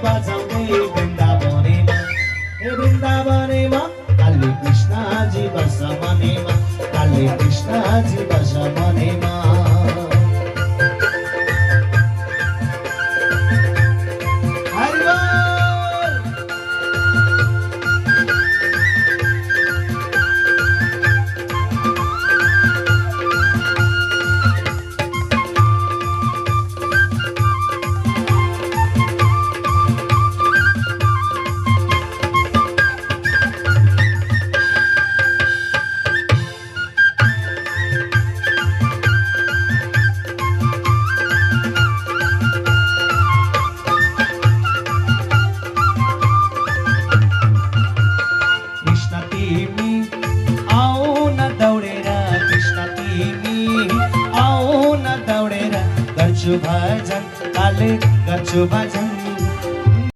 बजाउने वृन्दावनेमा हे वृन्दावनेमा काली कृष्णजी बस मनेमा काली कृष्णजी बस मनेमा भजन काले गर्छु भजन